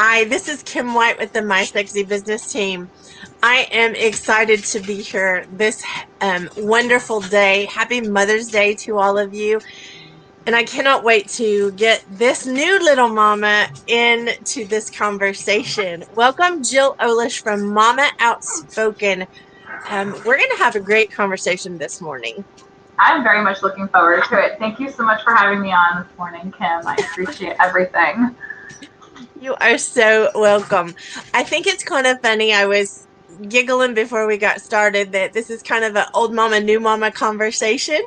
Hi, this is Kim White with the My Sexy Business Team. I am excited to be here this wonderful day. Happy Mother's Day to all of you. And I cannot wait to get this new little mama into this conversation. Welcome, Jill Olish from Mama Outspoken. We're going to have a great conversation this morning. I'm very much looking forward to it. Thank you so much for having me on this morning, Kim. I appreciate everything. You are so welcome. I think it's kind of funny. I was giggling before we got started that this is kind of an old mama, new mama conversation.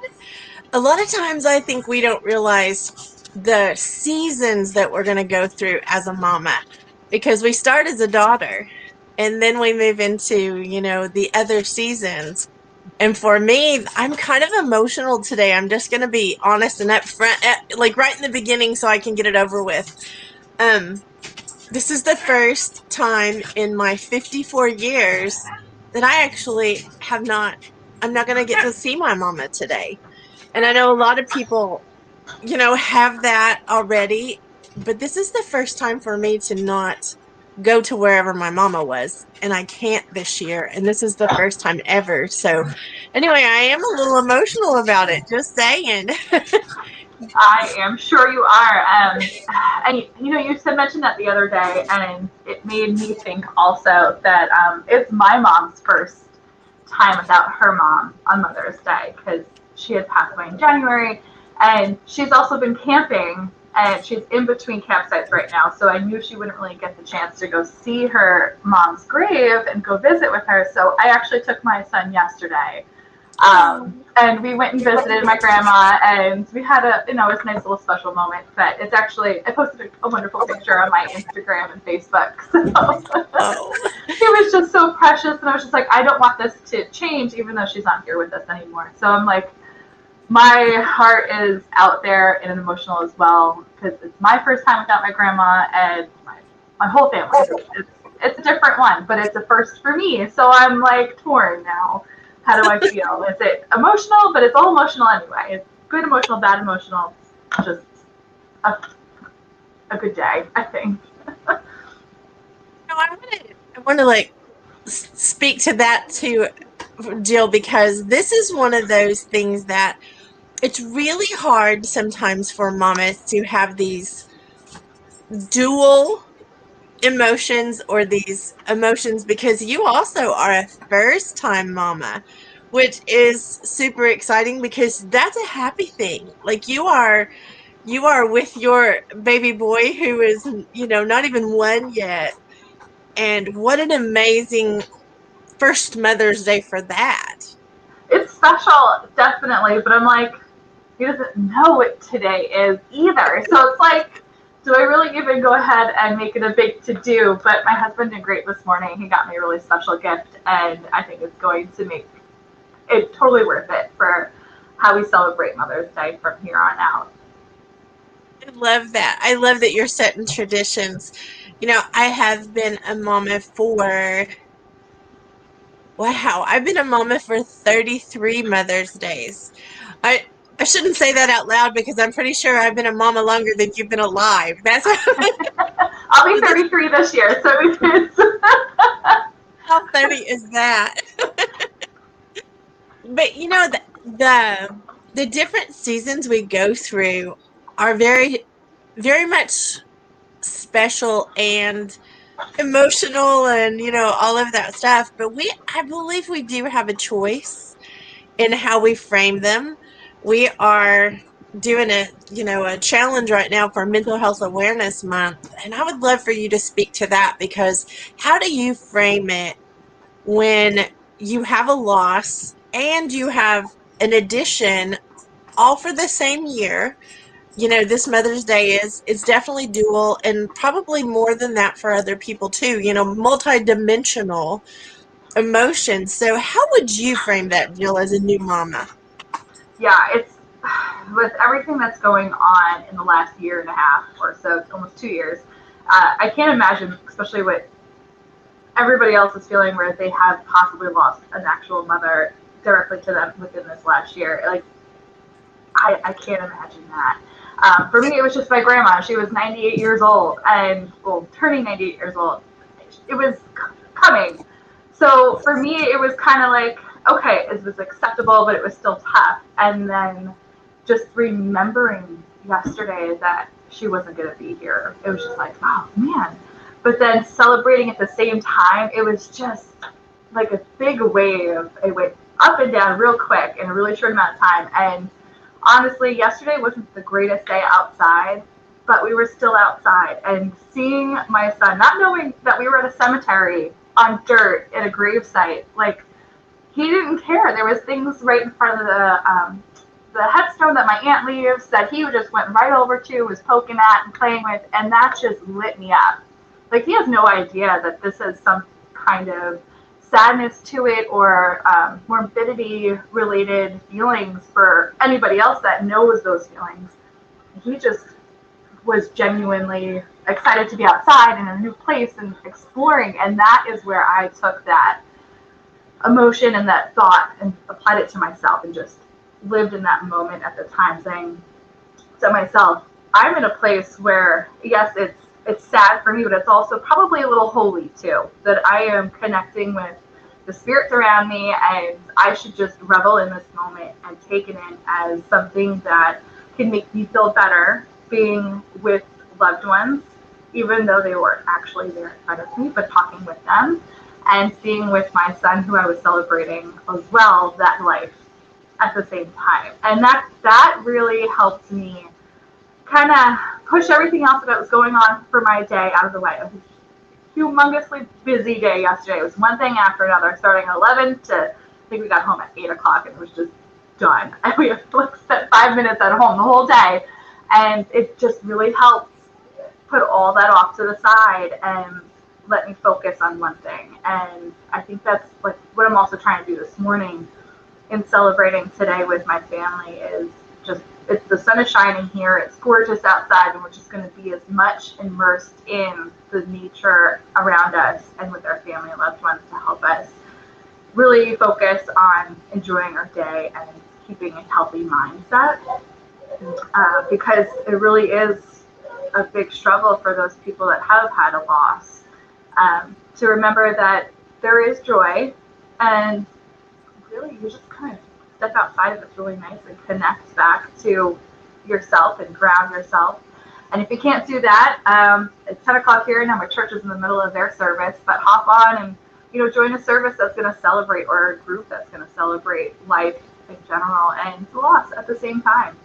A lot of times I think we don't realize the seasons that we're going to go through as a mama because we start as a daughter and then we move into, the other seasons. And for me, I'm kind of emotional today. I'm just going to be honest and upfront, like right in the beginning so I can get it over with. Um, this is the first time in my 54 years that I actually I'm not going to get to see my mama today. And I know a lot of people, have that already, but this is the first time for me to not go to wherever my mama was. And I can't this year. And this is the first time ever. So, anyway, I am a little emotional about it, just saying. I am sure you are. And you said mentioned that the other day, and it made me think also that it's my mom's first time without her mom on Mother's Day because she had passed away in January, and she's also been camping, and she's in between campsites right now. So I knew she wouldn't really get the chance to go see her mom's grave and go visit with her. So I actually took my son yesterday. And we went and visited my grandma, and we had it was a nice little special moment. But it's actually, I posted a wonderful picture on my Instagram and Facebook. So Oh. it was just so precious, and I was just like, I don't want this to change, even though she's not here with us anymore. So I'm like, my heart is out there and emotional as well because it's my first time without my grandma and my whole family. It's a different one, but it's a first for me. So I'm like torn now. How do I feel? Is it emotional? But it's all emotional anyway. It's good emotional, bad emotional. Just a, a good day, I think. I want to like speak to that too, Jill, because this is one of those things that it's really hard sometimes for mamas to have these dual emotions or these emotions because you also are a first time mama, which is super exciting because that's a happy thing. Like you are with your baby boy who is, not even one yet. And what an amazing first Mother's Day for that. It's special, definitely, but I'm like, he doesn't know what today is either. So it's like, do I really even go ahead and make it a big to do? But my husband did great this morning. He got me a really special gift, and I think it's going to make it totally worth it for how we celebrate Mother's Day from here on out. I love that. I love that you're setting traditions. I have been a mama for, wow, I've been a mama for 33 Mother's Days. I I shouldn't say that out loud because I'm pretty sure I've been a mama longer than you've been alive. That's I'll be 33 this year, so it's how funny is that? But the different seasons we go through are very, very much special and emotional and all of that stuff. But I believe we do have a choice in how we frame them. We are doing a challenge right now for Mental Health Awareness Month, and I would love for you to speak to that because how do you frame it when you have a loss and you have an addition all for the same year? This Mother's Day is definitely dual and probably more than that for other people too, multi-dimensional emotions. So how would you frame that, Jill, as a new mama? yeah, it's with everything that's going on in the last year and a half or so, almost 2 years. I can't imagine, especially what everybody else is feeling, where they have possibly lost an actual mother directly to them within this last year. Like, I can't imagine that. For me, it was just my grandma. She was 98 years old and, well, turning 98 years old. It was coming. So for me, it was kind of like, okay, it was acceptable, but it was still tough. And then just remembering yesterday that she wasn't going to be here, it was just like, oh man. But then celebrating at the same time, it was just like a big wave. It went up and down real quick in a really short amount of time. And honestly, yesterday wasn't the greatest day outside, but we were still outside and seeing my son, not knowing that we were at a cemetery on dirt at a grave site, like he didn't care. There was things right in front of the headstone that my aunt leaves that he just went right over to, was poking at and playing with, and that just lit me up. Like he has no idea that this is some kind of sadness to it or morbidity related feelings for anybody else that knows those feelings. He just was genuinely excited to be outside in a new place and exploring, and that is where I took that emotion and that thought and applied it to myself and just lived in that moment at the time, saying to myself, I'm in a place where yes, it's sad for me, but it's also probably a little holy too, that I am connecting with the spirits around me, and I should just revel in this moment and take it in as something that can make me feel better being with loved ones, even though they weren't actually there in front of me, but talking with them and seeing with my son, who I was celebrating as well, that life at the same time. And that really helped me kind of push everything else that was going on for my day out of the way. It was a humongously busy day yesterday. It was one thing after another, starting at 11 to, I think we got home at 8 o'clock and it was just done. And we spent 5 minutes at home the whole day. And it just really helped put all that off to the side and let me focus on one thing. And I think that's like what I'm also trying to do this morning in celebrating today with my family is just, it's, the sun is shining here, it's gorgeous outside, and we're just going to be as much immersed in the nature around us and with our family and loved ones to help us really focus on enjoying our day and keeping a healthy mindset, because it really is a big struggle for those people that have had a loss, to remember that there is joy, and really you just kind of step outside of this really nice and connect back to yourself and ground yourself. And if you can't do that, it's 10 o'clock here now. My church is in the middle of their service, but hop on and join a service that's going to celebrate, or a group that's going to celebrate life in general and loss at the same time.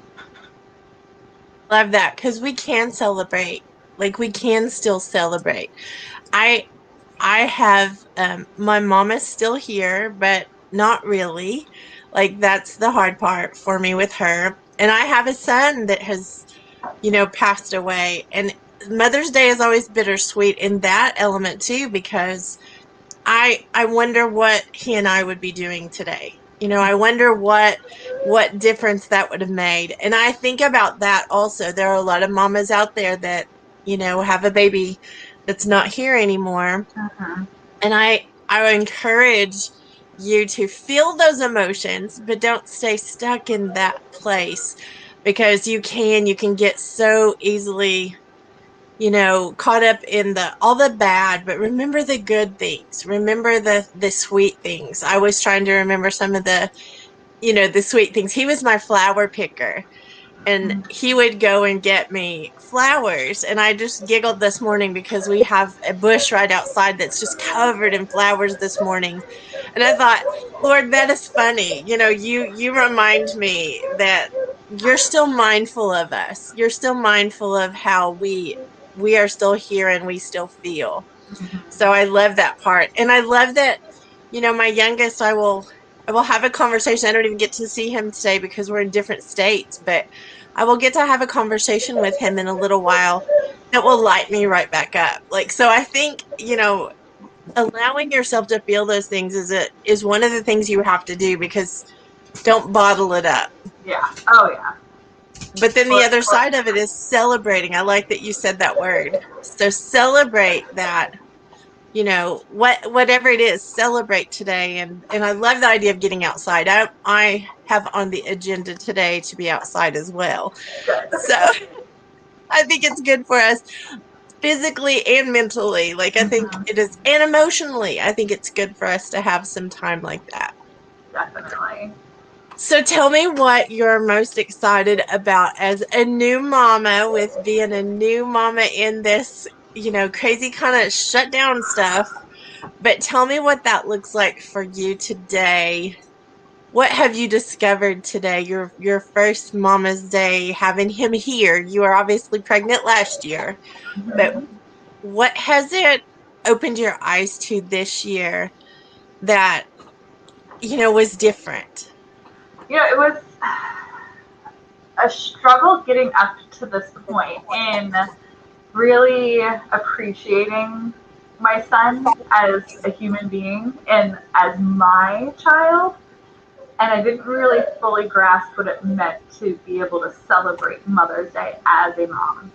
Love that because we can celebrate. Like we can still celebrate. I I have my mom is still here, but not really. Like that's the hard part for me with her. And I have a son that has, passed away. And Mother's Day is always bittersweet in that element too, because I wonder what he and I would be doing today. I wonder what difference that would have made. And I think about that also. There are a lot of mamas out there that, have a baby that's not here anymore. Mm-hmm. And I encourage you to feel those emotions, but don't stay stuck in that place because you can get so easily caught up in the all the bad, but remember the good things. Remember the sweet things. I was trying to remember some of the sweet things. He was my flower picker, and he would go and get me flowers, and I just giggled this morning because we have a bush right outside that's just covered in flowers this morning. And I thought, Lord, that is funny. You remind me that you're still mindful of us. You're still mindful of how we are still here and we still feel. So I love that part. And I love that, my youngest, I will have a conversation. I don't even get to see him today because we're in different states, but I will get to have a conversation with him in a little while that will light me right back up. Like, so I think, allowing yourself to feel those things is one of the things you have to do, because don't bottle it up. Yeah. Oh yeah. But then the Or, other or side of it is celebrating. I like that you said that word. So celebrate that whatever it is, celebrate today. And I love the idea of getting outside. I have on the agenda today to be outside as well. Good. So I think it's good for us physically and mentally. Like I think Mm-hmm. it is, and emotionally. I think it's good for us to have some time like that. Definitely. So tell me what you're most excited about as a new mama, with being a new mama in this, crazy kind of shutdown stuff. But tell me what that looks like for you today. What have you discovered today? Your first Mama's Day, having him here. You were obviously pregnant last year, but Mm-hmm. what has it opened your eyes to this year that was different? It was a struggle getting up to this point in really appreciating my son as a human being and as my child. And I didn't really fully grasp what it meant to be able to celebrate Mother's Day as a mom.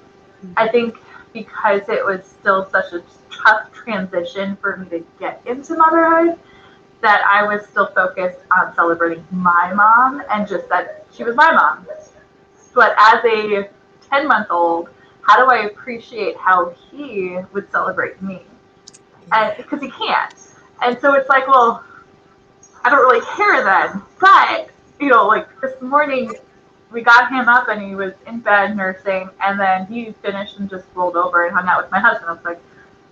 I think because it was still such a tough transition for me to get into motherhood, that I was still focused on celebrating my mom and just that she was my mom. But as a 10-month-old, how do I appreciate how he would celebrate me? And Yeah. because he can't. And so it's like, well, I don't really care then. But, like this morning, we got him up and he was in bed nursing, and then he finished and just rolled over and hung out with my husband. I was like,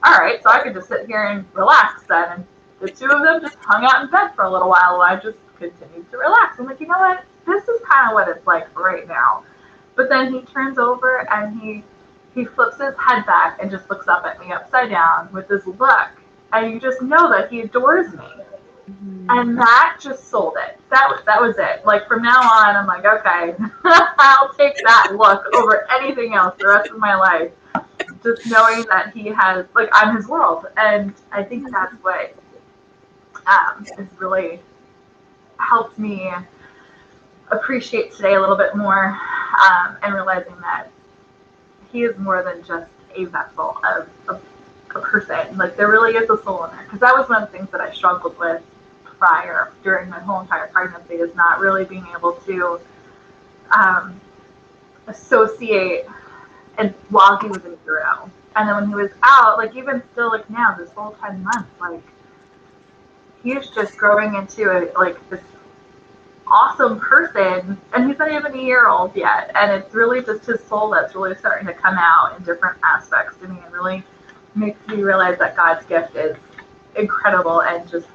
all right, so I could just sit here and relax then. And the two of them just hung out in bed for a little while I just continued to relax. I'm like, you know what? This is kind of what it's like right now. But then he turns over and he flips his head back and just looks up at me upside down with this look. And you just know that he adores me. Mhm. And that just sold it. That was it. Like from now on, I'm like, okay, I'll take that look over anything else the rest of my life. Just knowing that he has, like, I'm his world, and I think that's what has really helped me appreciate today a little bit more, and realizing that he is more than just a vessel of a person. Like there really is a soul in there. Because that was one of the things that I struggled with prior during my whole entire pregnancy, is not really being able to um, associate. And while he was in utero, and then when he was out, like even still, like now this whole 10 months, like he's just growing into this awesome person, and he's not even a year old yet, and it's really just his soul that's really starting to come out in different aspects to me, and really makes me realize that God's gift is incredible and just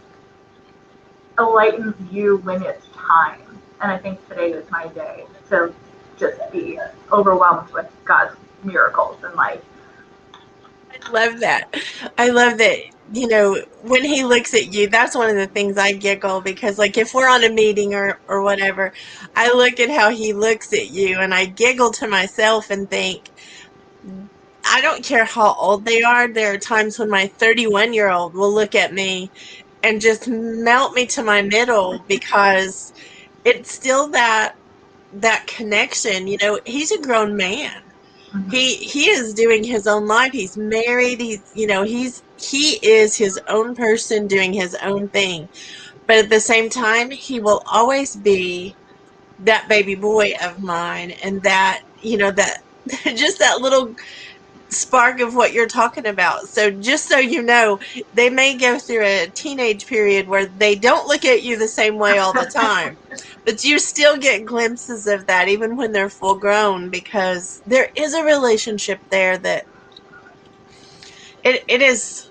enlightens you when it's time. And I think today is my day to just be overwhelmed with God's miracles in life. I love that. I love that, when he looks at you, that's one of the things I giggle because, like, if we're on a meeting or whatever, I look at how he looks at you and I giggle to myself and think, I don't care how old they are. There are times when my 31-year-old will look at me and just melt me to my middle because it's still that connection. He's a grown man. Mm-hmm. He is doing his own life. He's married. He is his own person doing his own thing. But at the same time, he will always be that baby boy of mine, and that just that little spark of what you're talking about. So just so you know, they may go through a teenage period where they don't look at you the same way all the time, but you still get glimpses of that even when they're full grown, because there is a relationship there that it is.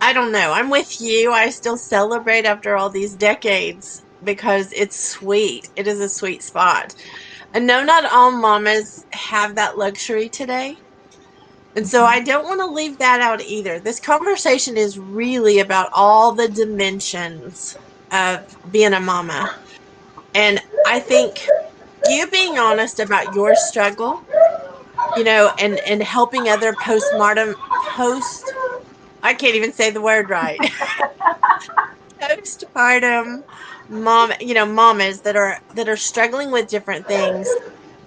I don't know. I'm with you. I still celebrate after all these decades because it's sweet. It is a sweet spot. And no, not all mamas have that luxury today. And so I don't want to leave that out either. This conversation is really about all the dimensions of being a mama. And I think you being honest about your struggle, and helping other post I can't even say the word right. Postpartum mamas that are struggling with different things.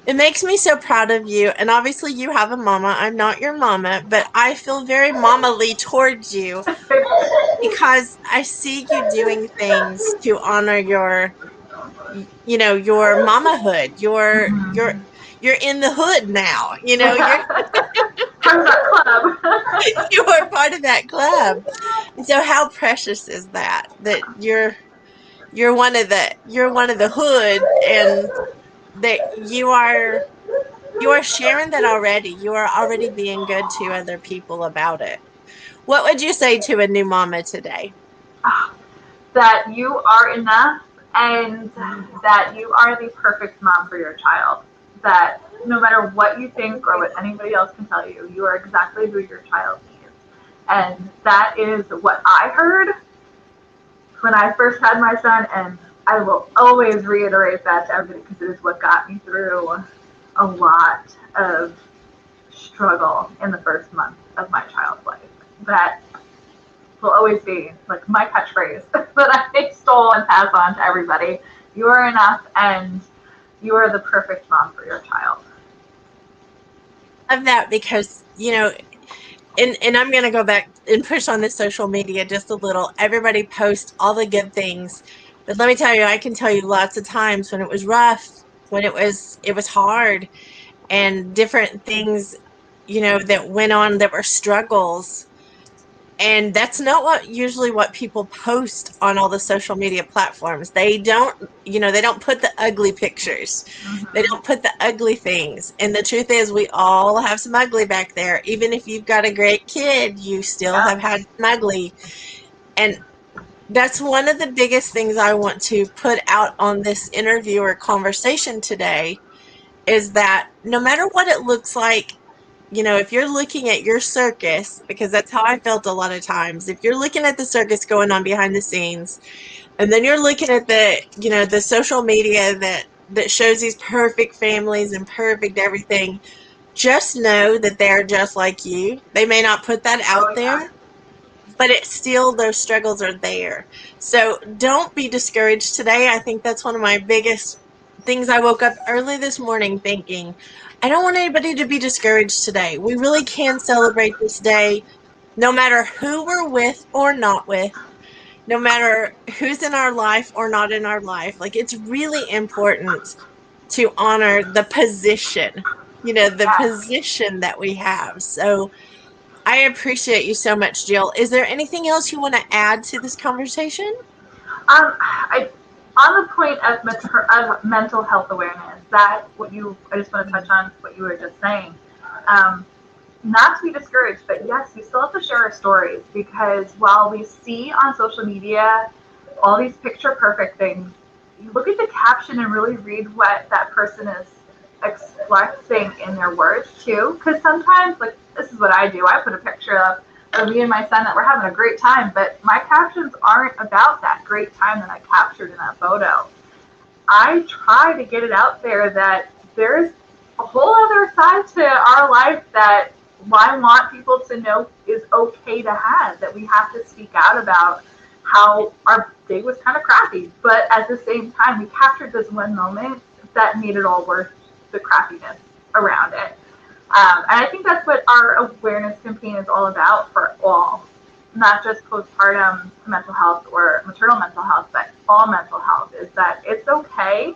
It makes me so proud of you. And obviously, you have a mama. I'm not your mama, but I feel very mama-ly towards you because I see you doing things to honor your mamahood. You're in the hood now. You're Part of that club. you are part of that club. And so how precious is that you're one of the hood, and that you are sharing that already. You are already being good to other people about it. What would you say to a new mama today? That you are enough and that you are the perfect mom for your child. That no matter what you think or what anybody else can tell you, you are exactly who your child needs. And that is what I heard when I first had my son, and I will always reiterate that to everybody because it is what got me through a lot of struggle in the first month of my child's life. That will always be like my catchphrase that I stole and pass on to everybody. You are enough and you are the perfect mom for your child. Love that because, and I'm going to go back and push on this social media just a little. Everybody posts all the good things. But let me tell you, I can tell you lots of times when it was rough, when it was hard, and different things, that went on that were struggles. And that's not what people post on all the social media platforms. They don't put the ugly pictures. They Mm-hmm. don't put the ugly things. And the truth is, we all have some ugly back there. Even if you've got a great kid, you still Yep. have had some ugly. And that's one of the biggest things I want to put out on this interview or conversation today is that no matter what it looks like, if you're looking at your circus, because that's how I felt a lot of times, if you're looking at the circus going on behind the scenes, and then you're looking at the social media that shows these perfect families and perfect everything, just know that they're just like you. They may not put that Oh out yeah. there, but it's still those struggles are there. So don't be discouraged today. I think that's one of my biggest things. I woke up early this morning thinking, I don't want anybody to be discouraged today. We really can celebrate this day no matter who we're with or not with, no matter who's in our life or not in our life. Like, it's really important to honor the position, the Yes. position that we have. So I appreciate you so much, Jill. Is there anything else you want to add to this conversation? On the point of mental health awareness, that what you, I just want to touch on what you were just saying. Um, Not to be discouraged, but yes, we still have to share our stories because while we see on social media all these picture perfect things, you look at the caption and really read what that person is expressing in their words too. Because sometimes, like, this is what I do, I put a picture of me and my son that we're having a great time, but my captions aren't about that great time that I captured in that photo. I try to get it out there that there's a whole other side to our life that I want people to know is okay to have, that we have to speak out about how our day was kind of crappy. But at the same time, we captured this one moment that made it all worth the crappiness around it. And I think that's what our awareness campaign is all about for all, not just postpartum mental health or maternal mental health, but all mental health, is that it's okay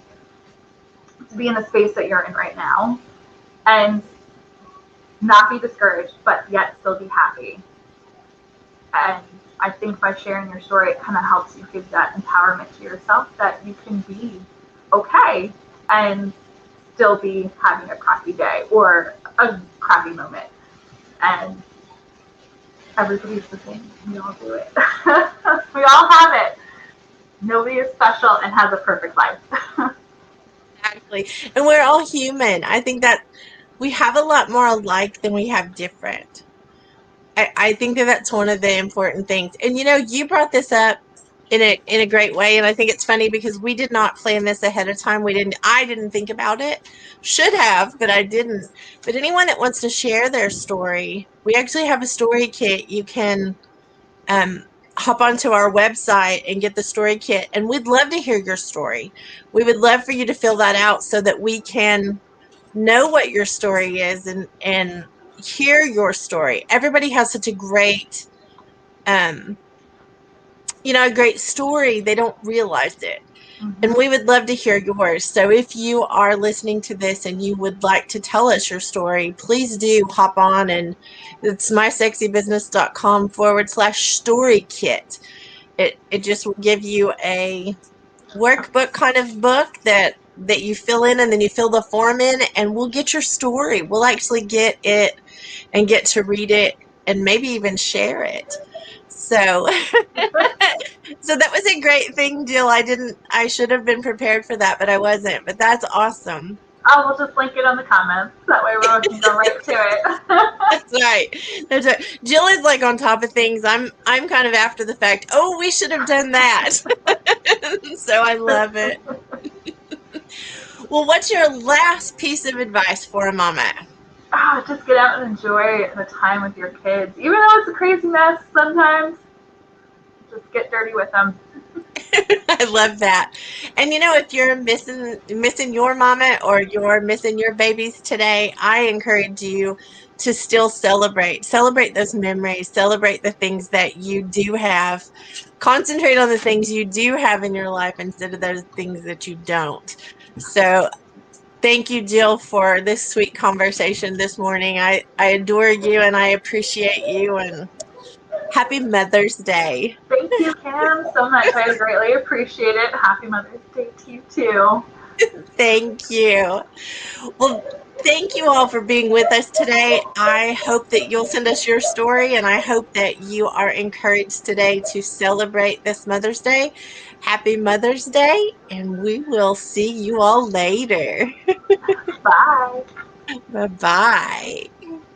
to be in the space that you're in right now and not be discouraged, but yet still be happy. And I think by sharing your story, it kind of helps you give that empowerment to yourself that you can be okay and still be having a crappy day or a crappy moment. And everybody's the same. We all do it. We all have it. Nobody is special and has a perfect life. Exactly. And we're all human. I think that we have a lot more alike than we have different. I think that that's one of the important things. And you brought this up in a great way. And I think it's funny because we did not plan this ahead of time. I didn't think about it. Should have, but I didn't. But anyone that wants to share their story, we actually have a story kit. You can um, hop onto our website and get the story kit. And we'd love to hear your story. We would love for you to fill that out so that we can know what your story is, and hear your story. Everybody has such a great um a great story. They don't realize it. And Mm-hmm. we would love to hear yours. So if you are listening to this and you would like to tell us your story, please do hop on, and it's mysexybusiness.com/story kit. It just will give you a workbook kind of book that you fill in, and then you fill the form in, and we'll get your story. We'll actually get it and get to read it and maybe even share it. So so that was a great thing, Jill. I should have been prepared for that, but I wasn't. But that's awesome. I will just link it in the comments. That way we can go right to it. That's right. That's right. Jill is like on top of things. I'm kind of after the fact. Oh, we should have done that. So I love it. Well, what's your last piece of advice for a mama? Just get out and enjoy the time with your kids. Even though it's a crazy mess sometimes, just get dirty with them. I love that. And if you're missing your mama, or you're missing your babies today, I encourage you to still celebrate those memories, celebrate the things that you do have, concentrate on the things you do have in your life instead of those things that you don't. So thank you, Jill, for this sweet conversation this morning. I adore you and I appreciate you, and happy Mother's Day. Thank you, Kim, so much. I greatly appreciate it. Happy Mother's Day to you, too. Thank you. Well, thank you all for being with us today. I hope that you'll send us your story, and I hope that you are encouraged today to celebrate this Mother's Day. Happy Mother's Day, and we will see you all later. Bye. Bye bye.